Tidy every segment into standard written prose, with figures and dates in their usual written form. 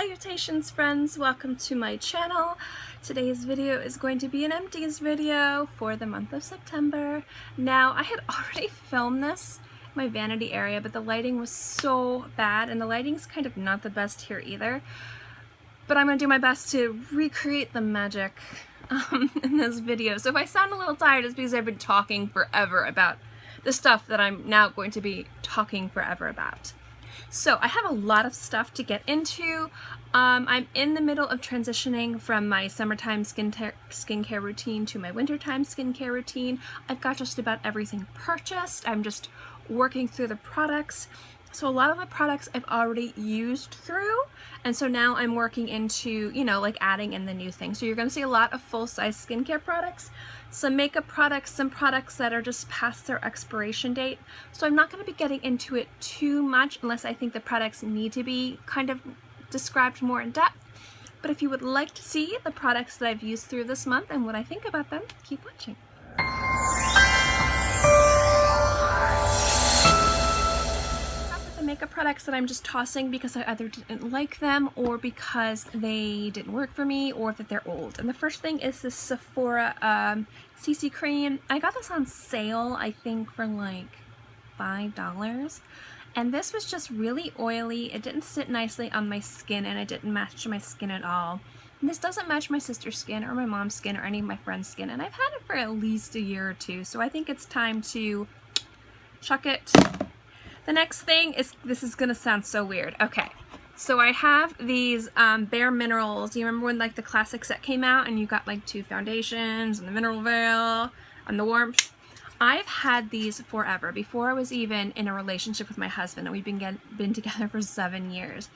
Salutations friends, welcome to my channel. Today's video is going to be an Empties video for the month of September. Now, I had already filmed this in my vanity area, but the lighting was so bad, and the lighting's kind of not the best here either. But I'm going to do my best to recreate the magic in this video. So if I sound a little tired, it's because I've been talking forever about the stuff that I'm now going to be talking forever about. So I have a lot of stuff to get into. I'm in the middle of transitioning from my summertime skincare routine to my wintertime skincare routine. I've got just about everything purchased. I'm just working through the products. So a lot of the products I've already used through, and so now I'm working into, you know, like adding in the new things. So you're going to see a lot of full-size skincare products, some makeup products, some products that are just past their expiration date. So I'm not going to be getting into it too much unless I think the products need to be kind of described more in depth. But if you would like to see the products that I've used through this month and what I think about them, keep watching. Makeup products that I'm just tossing because I either didn't like them or because they didn't work for me or that they're old. And the first thing is this Sephora CC cream. I got this on sale, I think, for like $5. And this was just really oily. It didn't sit nicely on my skin and it didn't match my skin at all. And this doesn't match my sister's skin or my mom's skin or any of my friends' skin. And I've had it for at least a year or two. So I think it's time to chuck it. The next thing is, this is gonna sound so weird. Okay, so I have these Bare Minerals. You remember when like the classic set came out and you got like 2 foundations and the mineral veil and the warmth? I've had these forever, before I was even in a relationship with my husband, and we've been together for 7 years.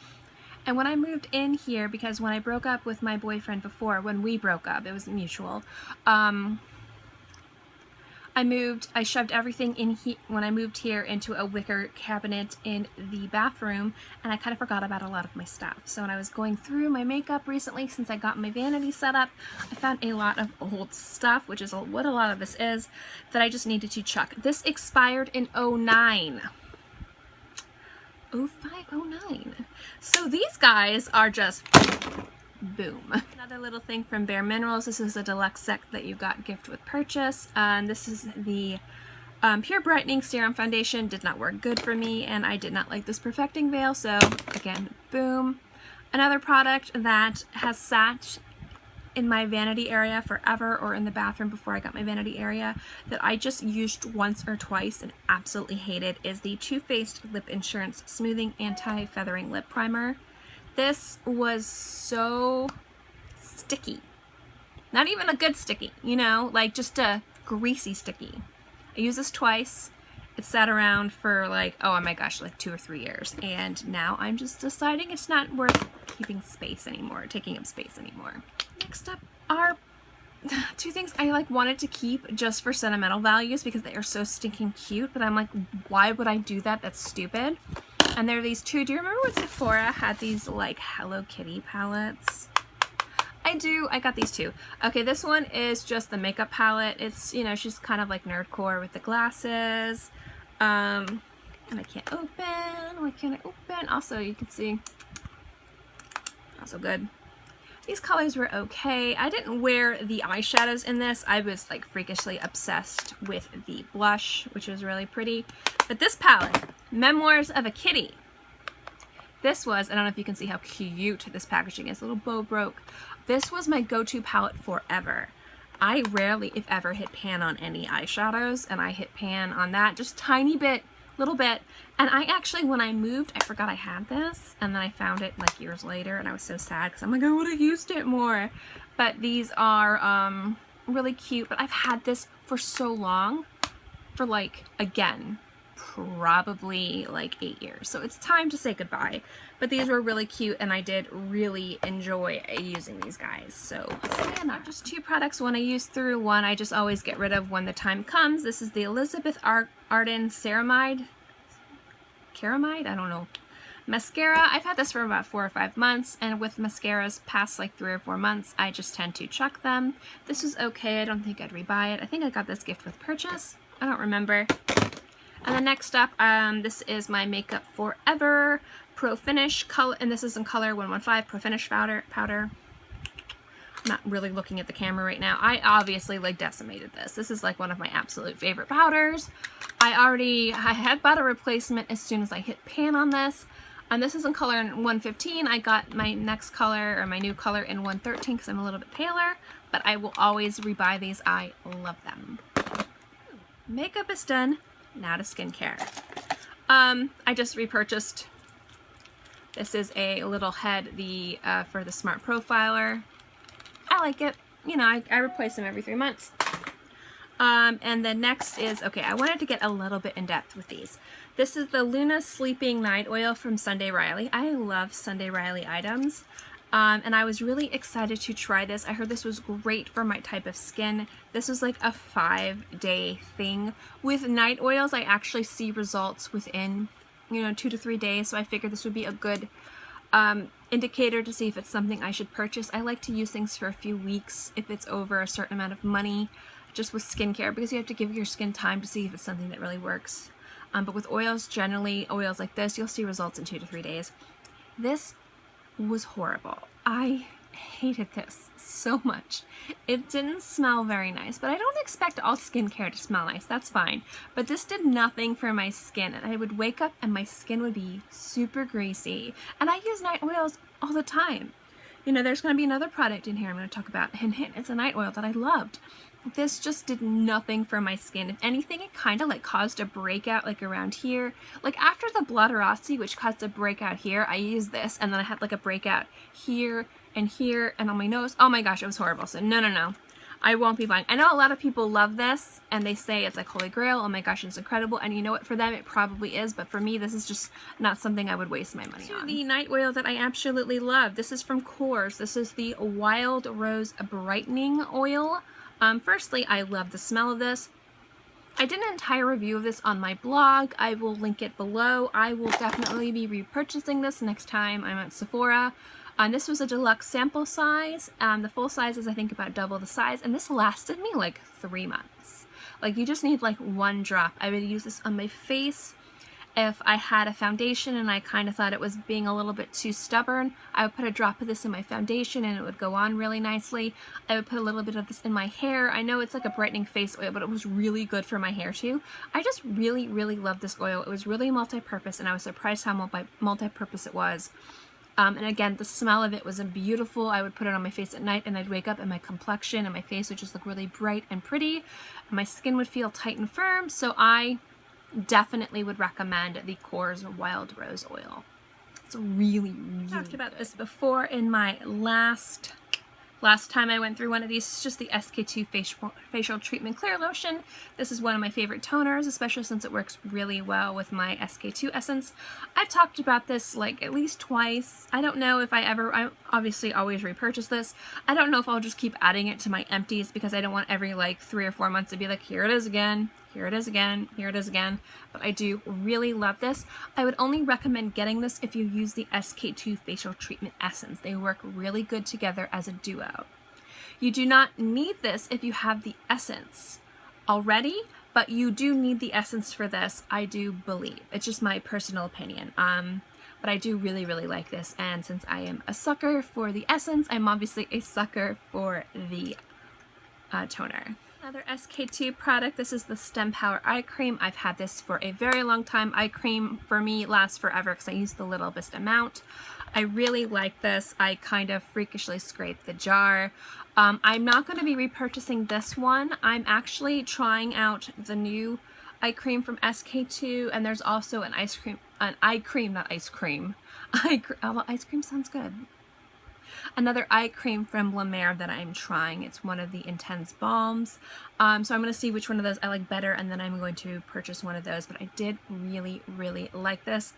And when I moved in here, because when I broke up with my boyfriend before, when we broke up, it was mutual, I shoved everything in when I moved here into a wicker cabinet in the bathroom, and I kind of forgot about a lot of my stuff. So when I was going through my makeup recently, since I got my vanity set up, I found a lot of old stuff, which is what a lot of this is, that I just needed to chuck. This expired in 09. 0509. So these guys are just boom. Another little thing from Bare Minerals. This is a deluxe set that you got gift with purchase. This is the Pure Brightening Serum Foundation. Did not work good for me, and I did not like this perfecting veil, so again, boom. Another product that has sat in my vanity area forever, or in the bathroom before I got my vanity area, that I just used once or twice and absolutely hated, is the Too Faced Lip Insurance Smoothing Anti-Feathering Lip Primer. This was so sticky. Not even a good sticky, you know, like just a greasy sticky. I used this twice. It sat around for like, oh my gosh, like 2 or 3 years. And now I'm just deciding it's not worth keeping space anymore, taking up space anymore. Next up are 2 things I like wanted to keep just for sentimental values because they are so stinking cute, but I'm like, why would I do that? That's stupid. And there are these 2. Do you remember when Sephora had these like Hello Kitty palettes? I do. I got these 2. Okay, this one is just the makeup palette. It's, you know, she's kind of like nerdcore with the glasses. And I can't open. Why can't I open? Also, you can see, not so good. These colors were okay. I didn't wear the eyeshadows in this. I was like freakishly obsessed with the blush, which was really pretty. But this palette, Memoirs of a Kitty. This was, I don't know if you can see how cute this packaging is, a little bow broke. This was my go-to palette forever. I rarely, if ever, hit pan on any eyeshadows, and I hit pan on that, just tiny bit, little bit. And I actually, when I moved, I forgot I had this, and then I found it like years later, and I was so sad because I'm like, I would have used it more. But these are really cute. But I've had this for so long, for like, again, probably like 8 years. So it's time to say goodbye. But these were really cute, and I did really enjoy using these guys. So yeah, not just 2 products. One I use through, one I just always get rid of when the time comes. This is the Elizabeth Arden Ceramide, I don't know, mascara. I've had this for about 4 or 5 months, and with mascaras past like 3 or 4 months, I just tend to chuck them. This was okay. I don't think I'd rebuy it. I think I got this gift with purchase. I don't remember. And then next up, this is my Makeup Forever Pro Finish color, and this is in color 115, Pro Finish powder. I'm not really looking at the camera right now. I obviously like decimated this. This is like one of my absolute favorite powders. I had bought a replacement as soon as I hit pan on this. And this is in color 115. I got my next color, or my new color, in 113 because I'm a little bit paler. But I will always rebuy these. I love them. Makeup is done. Now to skincare. I just repurchased. This is a little head for the Smart Profiler. I like it. You know, I replace them every 3 months. And then next is, okay, I wanted to get a little bit in depth with these. This is the Luna Sleeping Night Oil from Sunday Riley. I love Sunday Riley items. And I was really excited to try this. I heard this was great for my type of skin. This was like a 5-day thing. With night oils, I actually see results within, you know, 2 to 3 days. So I figured this would be a good indicator to see if it's something I should purchase. I like to use things for a few weeks if it's over a certain amount of money, just with skincare, because you have to give your skin time to see if it's something that really works. But with oils, generally, oils like this, you'll see results in 2 to 3 days. This was horrible. I hated this so much. It didn't smell very nice, but I don't expect all skincare to smell nice. That's fine. But this did nothing for my skin, and I would wake up and my skin would be super greasy. And I use night oils all the time. You know, there's going to be another product in here I'm going to talk about, and it's a night oil that I loved. This just did nothing for my skin. If anything, it kind of like caused a breakout like around here. Like after the Blotterazzi, which caused a breakout here, I used this, and then I had like a breakout here and on my nose. Oh my gosh, it was horrible. So no. I won't be buying. I know a lot of people love this and they say it's like holy grail. Oh my gosh, it's incredible. And you know what? For them, it probably is. But for me, this is just not something I would waste my money on. The night oil that I absolutely love. This is from Korres. This is the Wild Rose Brightening Oil. Firstly, I love the smell of this. I did an entire review of this on my blog. I will link it below. I will definitely be repurchasing this next time I'm at Sephora. This was a deluxe sample size. The full size is I think about double the size, and this lasted me like 3 months. Like you just need like 1 drop. I would use this on my face. If I had a foundation and I kind of thought it was being a little bit too stubborn, I would put a drop of this in my foundation and it would go on really nicely. I would put a little bit of this in my hair. I know it's like a brightening face oil, but it was really good for my hair too. I just really love this oil. It was really multi-purpose, and I was surprised how multi-purpose it was. And again, the smell of it was beautiful. I would put it on my face at night and I'd wake up and my complexion and my face would just look really bright and pretty. And my skin would feel tight and firm, so I definitely would recommend the Korres Wild Rose Oil. It's really I talked about this before in my last time I went through one of these. It's just the SK2 Facial Treatment Clear Lotion. This is one of my favorite toners, especially since it works really well with my SK2 essence. I've talked about this like at least twice. I don't know if I obviously always repurchase this. I don't know if I'll just keep adding it to my empties because I don't want every like 3 or 4 months to be like, here it is again, here it is again, here it is again. But I do really love this. I would only recommend getting this if you use the SK2 Facial Treatment Essence. They work really good together as a duo. You do not need this if you have the essence already, but you do need the essence for this, I do believe. It's just my personal opinion. But I do really like this, and since I am a sucker for the essence, I'm obviously a sucker for the toner. Another SK2 product, this is the Stem Power Eye Cream. I've had this for a very long time. Eye cream for me lasts forever because I use the littlest amount. I really like this. I kind of freakishly scrape the jar. I'm not going to be repurchasing this one. I'm actually trying out the new eye cream from SK2, and there's also an ice cream, not ice cream. Although ice cream sounds good. Another eye cream from La Mer that I'm trying. It's one of the Intense Balms. So I'm going to see which one of those I like better, and then I'm going to purchase one of those. But I did really like this.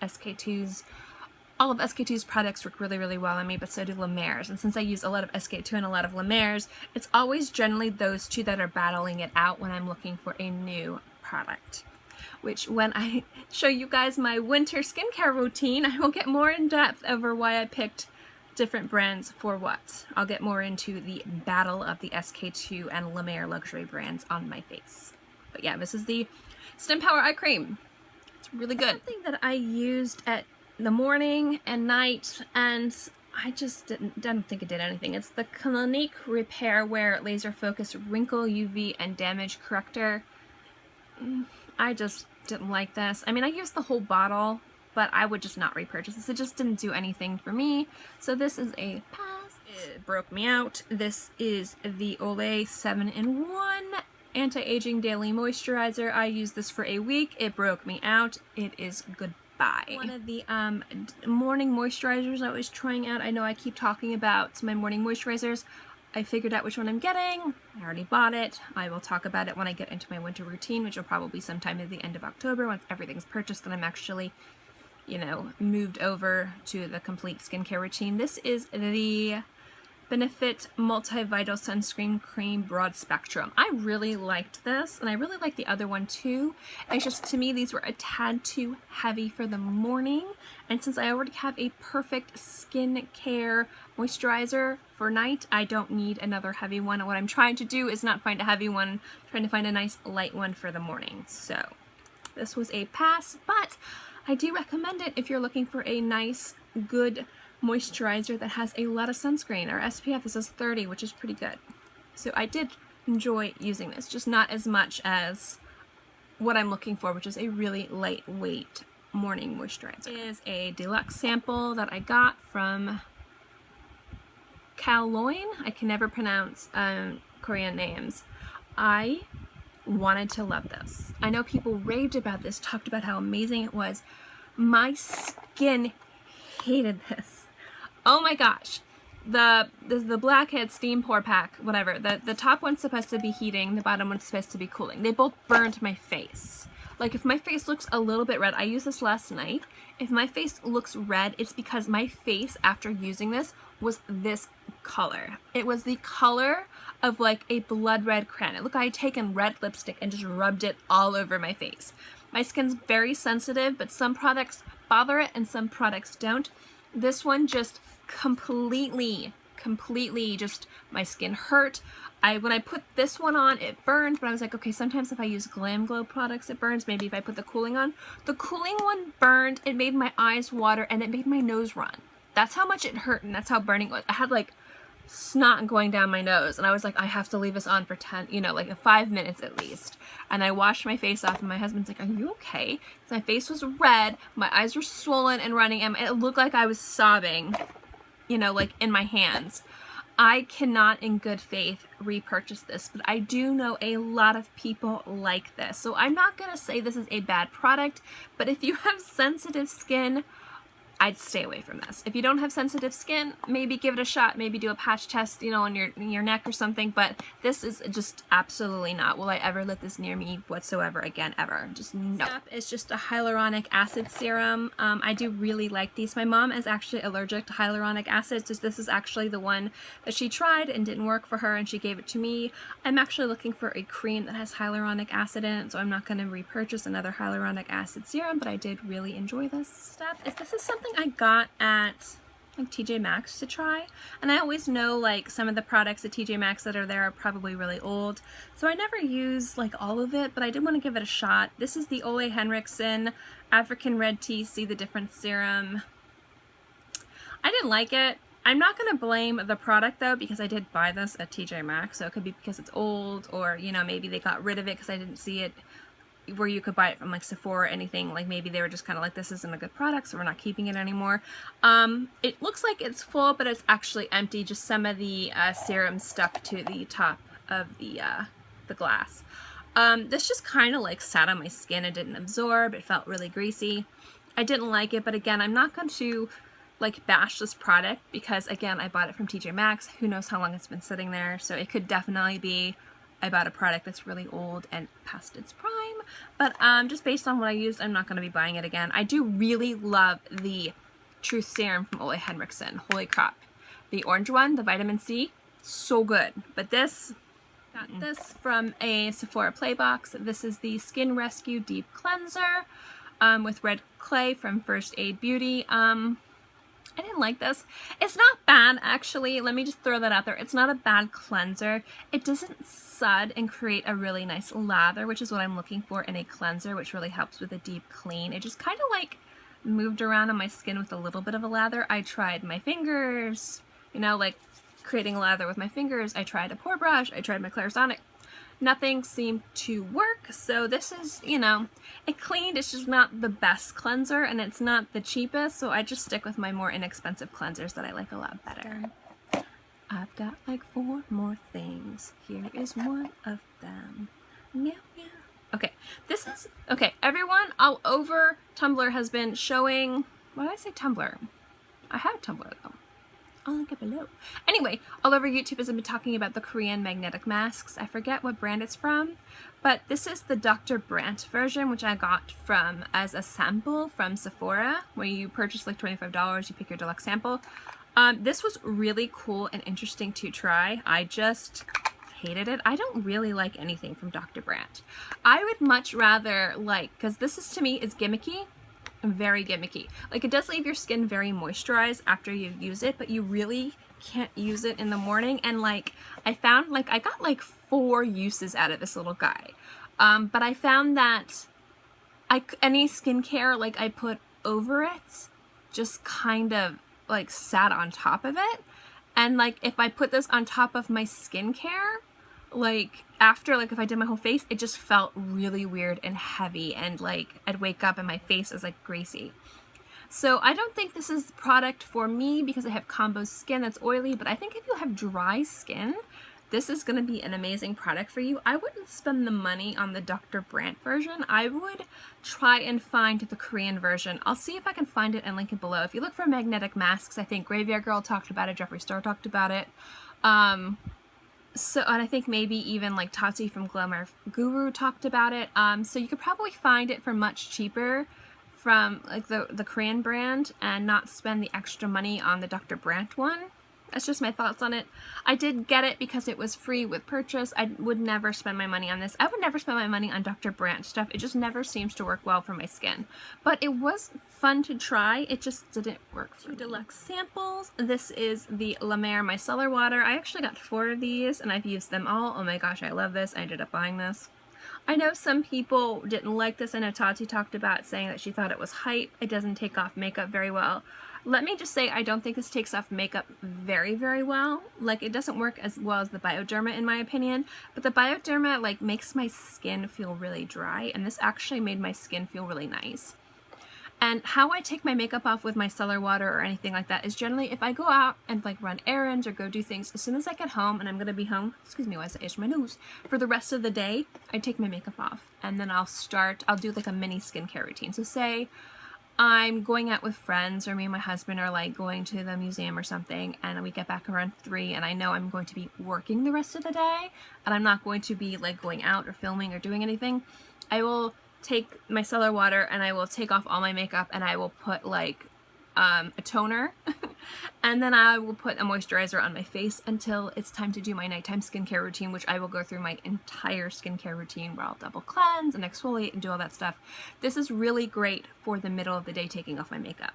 All of SK2's products work really well on me, but so do La Mer's. And since I use a lot of SK2 and a lot of La Mer's, it's always generally those two that are battling it out when I'm looking for a new product. Which, when I show you guys my winter skincare routine, I will get more in depth over why I picked different brands for what. I'll get more into the battle of the SK2 and La Mer luxury brands on my face. But yeah, this is the Stem Power Eye Cream. It's really good. Something that I used at the morning and night, and I just didn't think it did anything. It's the Clinique Repair Wear Laser Focus Wrinkle UV and Damage Corrector. I just didn't like this. I mean, I used the whole bottle, but I would just not repurchase this. It just didn't do anything for me. So this is a pass. It broke me out. This is the Olay 7-in-1 Anti-Aging Daily Moisturizer. I used this for a week. It broke me out. It is goodbye. One of the morning moisturizers I was trying out. I know I keep talking about my morning moisturizers. I figured out which one I'm getting. I already bought it. I will talk about it when I get into my winter routine, which will probably be sometime at the end of October once everything's purchased and I'm actually, you know, moved over to the complete skincare routine. This is the Benefit Multivital Sunscreen Cream Broad Spectrum. I really liked this, and I really liked the other one too. It's just, to me, these were a tad too heavy for the morning, and since I already have a perfect skincare moisturizer for night, I don't need another heavy one. What I'm trying to do is not find a heavy one, I'm trying to find a nice light one for the morning. So this was a pass, but I do recommend it if you're looking for a nice, good moisturizer that has a lot of sunscreen. Our SPF is 30, which is pretty good. So I did enjoy using this, just not as much as what I'm looking for, which is a really lightweight morning moisturizer. It is a deluxe sample that I got from Guerlain. I can never pronounce Korean names. I wanted to love this. I know people raved about this, talked about how amazing it was. My skin hated this. Oh my gosh. The blackhead steam pour pack, whatever. The top one's supposed to be heating, the bottom one's supposed to be cooling. They both burned my face. Like, if my face looks a little bit red, I used this last night. If my face looks red, it's because my face after using this was this color. It was the color of like a blood red crayon. Look, I had taken red lipstick and just rubbed it all over my face. My skin's very sensitive, but some products bother it and some products don't. This one just completely just, my skin hurt. When I put this one on, it burned, but I was like, okay, sometimes if I use Glam Glow products, it burns. Maybe if I put the cooling on. The cooling one burned, it made my eyes water, and it made my nose run. That's how much it hurt, and that's how burning it was. I had like snot going down my nose, and I was like, I have to leave this on for 5 minutes at least. And I washed my face off, and my husband's like, are you okay? So my face was red, my eyes were swollen and running, and it looked like I was sobbing, you know, like in my hands. I cannot in good faith repurchase this, but I do know a lot of people like this. So I'm not gonna say this is a bad product, but if you have sensitive skin, I'd stay away from this. If you don't have sensitive skin, maybe give it a shot, maybe do a patch test, you know, on your neck or something, but this is just absolutely not. Will I ever let this near me whatsoever again, ever? Just no. It's just a hyaluronic acid serum. I do really like these. My mom is actually allergic to hyaluronic acid, so this is actually the one that she tried and didn't work for her, and she gave it to me. I'm actually looking for a cream that has hyaluronic acid in it, so I'm not going to repurchase another hyaluronic acid serum, but I did really enjoy this stuff. This is something I got at like TJ Maxx to try, and I always know like some of the products at TJ Maxx that are there are probably really old, so I never use like all of it, but I did want to give it a shot. This is the Ole Henriksen African Red Tea See the Difference Serum. I didn't like it. I'm not going to blame the product though, because I did buy this at TJ Maxx, so it could be because it's old, or you know, maybe they got rid of it because I didn't see it where you could buy it from like Sephora or anything. Like maybe they were just kind of like, this isn't a good product, so we're not keeping it anymore. It looks like it's full, but it's actually empty. Just some of the serum stuck to the top of the glass. This just kind of like sat on my skin. It didn't absorb. It felt really greasy. I didn't like it, but again, I'm not going to like bash this product because again, I bought it from TJ Maxx. Who knows how long it's been sitting there, so it could definitely be I bought a product that's really old and past its prime, but just based on what I used, I'm not going to be buying it again. I do really love the Truth Serum from Ole Henriksen. Holy crap. The orange one, the vitamin C, so good. But this, got this from a Sephora Playbox. This is the Skin Rescue Deep Cleanser with red clay from First Aid Beauty. I didn't like this. It's not bad, actually. Let me just throw that out there. It's not a bad cleanser. It doesn't sud and create a really nice lather, which is what I'm looking for in a cleanser, which really helps with a deep clean. It just kind of like moved around on my skin with a little bit of a lather. I tried my fingers, you know, like creating a lather with my fingers. I tried a pore brush. I tried my Clarisonic. Nothing seemed to work, so this is, you know, it cleaned. It's just not the best cleanser, and it's not the cheapest, so I just stick with my more inexpensive cleansers that I like a lot better. I've got like 4 more things. Here is one of them. Meow, meow. Okay, this is, okay, everyone all over Tumblr has been showing, why did I say Tumblr? I have Tumblr though. I'll link it below. Anyway, all over YouTube has been talking about the Korean magnetic masks. I forget what brand it's from, but this is the Dr. Brandt version, which I got from as a sample from Sephora, where you purchase like $25, you pick your deluxe sample. This was really cool and interesting to try. I just hated it. I don't really like anything from Dr. Brandt. I would much rather like, because this is to me is gimmicky, very gimmicky. Like it does leave your skin very moisturized after you use it, but you really can't use it in the morning. And like I found like I got like 4 uses out of this little guy. But I found that any skincare like I put over it just kind of like sat on top of it, and like if I put this on top of my skincare, like after, like if I did my whole face, it just felt really weird and heavy, and like I'd wake up and my face is like greasy. So I don't think this is the product for me because I have combo skin that's oily, but I think if you have dry skin, this is going to be an amazing product for you. I wouldn't spend the money on the Dr. Brandt version. I would try and find the Korean version. I'll see if I can find it and link it below. If you look for magnetic masks, I think Graveyard Girl talked about it, Jeffree Star talked about it. So, and I think maybe even like Tati from Glamour Guru talked about it. So you could probably find it for much cheaper from like the Korean brand and not spend the extra money on the Dr. Brandt one. That's just my thoughts on it. I did get it because it was free with purchase. I would never spend my money on this. I would never spend my money on Dr. Brandt stuff. It just never seems to work well for my skin. But it was fun to try. It just didn't work for me. Deluxe samples. This is the La Mer Micellar Water. I actually got 4 of these and I've used them all. Oh my gosh, I love this. I ended up buying this. I know some people didn't like this. I know Tati talked about saying that she thought it was hype. It doesn't take off makeup very well. Let me just say I don't think this takes off makeup very, very well. Like it doesn't work as well as the Bioderma in my opinion, but the Bioderma like makes my skin feel really dry, and this actually made my skin feel really nice. And how I take my makeup off with micellar water or anything like that is generally if I go out and like run errands or go do things, as soon as I get home and I'm gonna be home, excuse me as I itch my nose, for the rest of the day, I take my makeup off and then I'll do like a mini skincare routine. So say I'm going out with friends, or me and my husband are like going to the museum or something, and we get back around 3 and I know I'm going to be working the rest of the day and I'm not going to be like going out or filming or doing anything. I will take micellar water and I will take off all my makeup and I will put like a toner and then I will put a moisturizer on my face until it's time to do my nighttime skincare routine, which I will go through my entire skincare routine where I'll double cleanse and exfoliate and do all that stuff. This is really great for the middle of the day taking off my makeup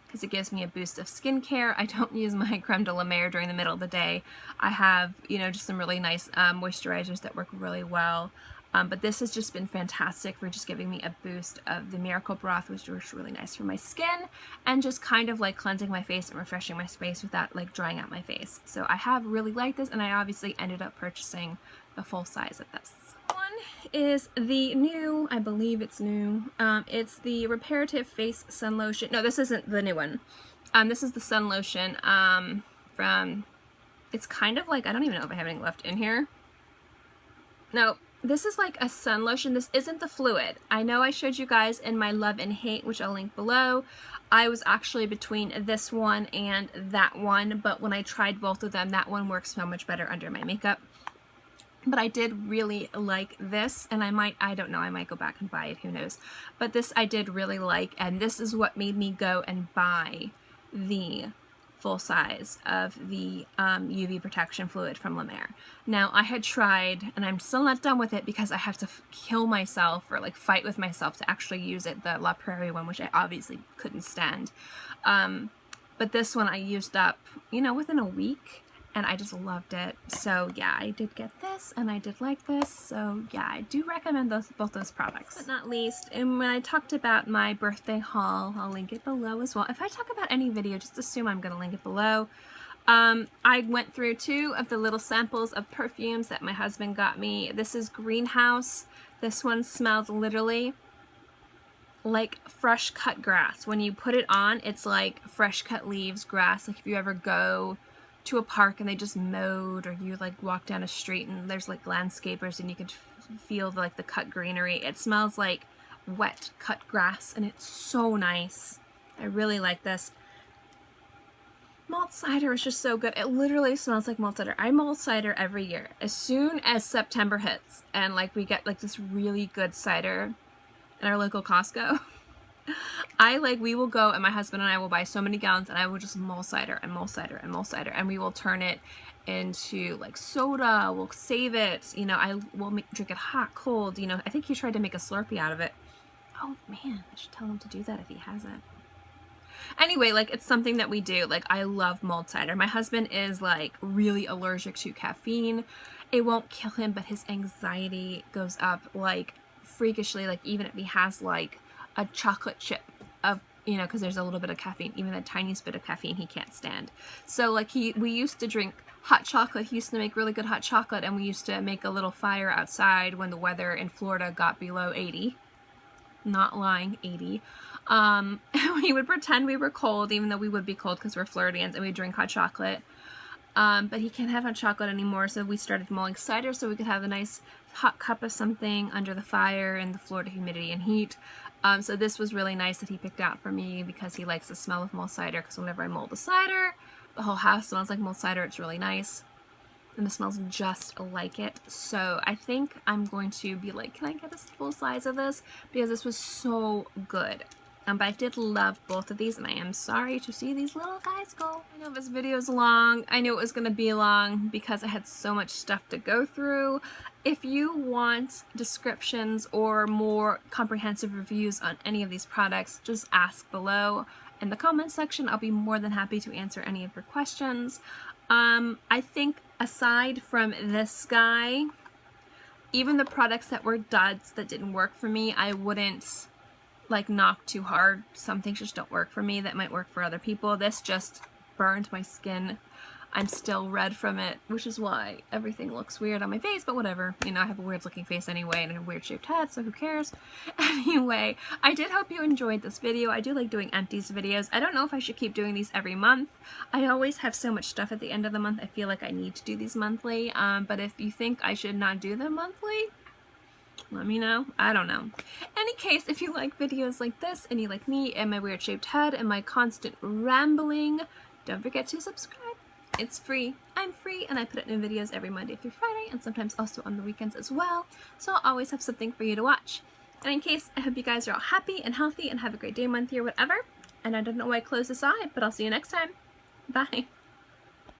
because it gives me a boost of skincare. I don't use my creme de la mer during the middle of the day. I have, you know, just some really nice moisturizers that work really well. But this has just been fantastic for just giving me a boost of the Miracle Broth, which was really nice for my skin, and just kind of like cleansing my face and refreshing my face without like drying out my face. So I have really liked this, and I obviously ended up purchasing the full size of this. One is the new, I believe it's new, it's the Reparative Face Sun Lotion. No, this isn't the new one. This is the Sun Lotion from, it's kind of like, I don't even know if I have anything left in here. No. This is like a sun lotion. This isn't the fluid. I know I showed you guys in my love and hate, which I'll link below. I was actually between this one and that one, but when I tried both of them, that one works so much better under my makeup. But I did really like this, and I don't know, I might go back and buy it, who knows. But this I did really like, and this is what made me go and buy the full size of the UV protection fluid from La Mer. Now I had tried, and I'm still not done with it because I have to kill myself or like fight with myself to actually use it, the La Prairie one, which I obviously couldn't stand. But this one I used up, you know, within a week, and I just loved it. So yeah, I did get this and I did like this. So yeah, I do recommend both those products. But not least, and when I talked about my birthday haul, I'll link it below as well. If I talk about any video, just assume I'm going to link it below. I went through 2 of the little samples of perfumes that my husband got me. This is Greenhouse. This one smells literally like fresh cut grass. When you put it on, it's like fresh cut leaves, grass. Like if you ever go to a park and they just mowed, or you like walk down a street and there's like landscapers and you can feel like the cut greenery. It smells like wet cut grass and it's so nice. I really like this. Malt cider is just so good. It literally smells like malt cider. I malt cider every year. As soon as September hits and like we get like this really good cider at our local Costco, we will go and my husband and I will buy so many gallons and I will just mull cider and mull cider and mull cider, and we will turn it into like soda. We'll save it, you know, I will drink it hot, cold, you know. I think he tried to make a Slurpee out of it. Oh man, I should tell him to do that if he hasn't. Anyway, like it's something that we do. Like I love mulled cider. My husband is like really allergic to caffeine. It won't kill him, but his anxiety goes up like freakishly. Like even if he has like a chocolate chip of, you know, because there's a little bit of caffeine, even the tiniest bit of caffeine he can't stand. So like we used to drink hot chocolate. He used to make really good hot chocolate, and we used to make a little fire outside when the weather in Florida got below 80. Not lying, 80. We would pretend we were cold, even though we would be cold because we're Floridians, and we drink hot chocolate. But he can't have hot chocolate anymore, so we started mulling cider so we could have a nice hot cup of something under the fire in the Florida humidity and heat. So this was really nice that he picked out for me because he likes the smell of mulled cider, because whenever I mull the cider, the whole house smells like mulled cider. It's really nice. And it smells just like it. So I think I'm going to be like, can I get a full size of this? Because this was so good. But I did love both of these, and I am sorry to see these little guys go. I know this video is long. I knew it was going to be long because I had so much stuff to go through. If you want descriptions or more comprehensive reviews on any of these products, just ask below in the comments section. I'll be more than happy to answer any of your questions. I think aside from this guy, even the products that were duds that didn't work for me, I wouldn't like knock too hard. Some things just don't work for me that might work for other people. This just burned my skin. I'm still red from it, which is why everything looks weird on my face, but whatever. You know, I have a weird looking face anyway and a weird shaped head, so who cares? Anyway, I did hope you enjoyed this video. I do like doing empties videos. I don't know if I should keep doing these every month. I always have so much stuff at the end of the month. I feel like I need to do these monthly, but if you think I should not do them monthly, let me know. I don't know. Any case, if you like videos like this and you like me and my weird shaped head and my constant rambling, don't forget to subscribe. It's free. I'm free, and I put new videos every Monday through Friday, and sometimes also on the weekends as well, so I'll always have something for you to watch. And in case, I hope you guys are all happy and healthy and have a great day, month, year, whatever. And I don't know why I closed this eye, but I'll see you next time. Bye.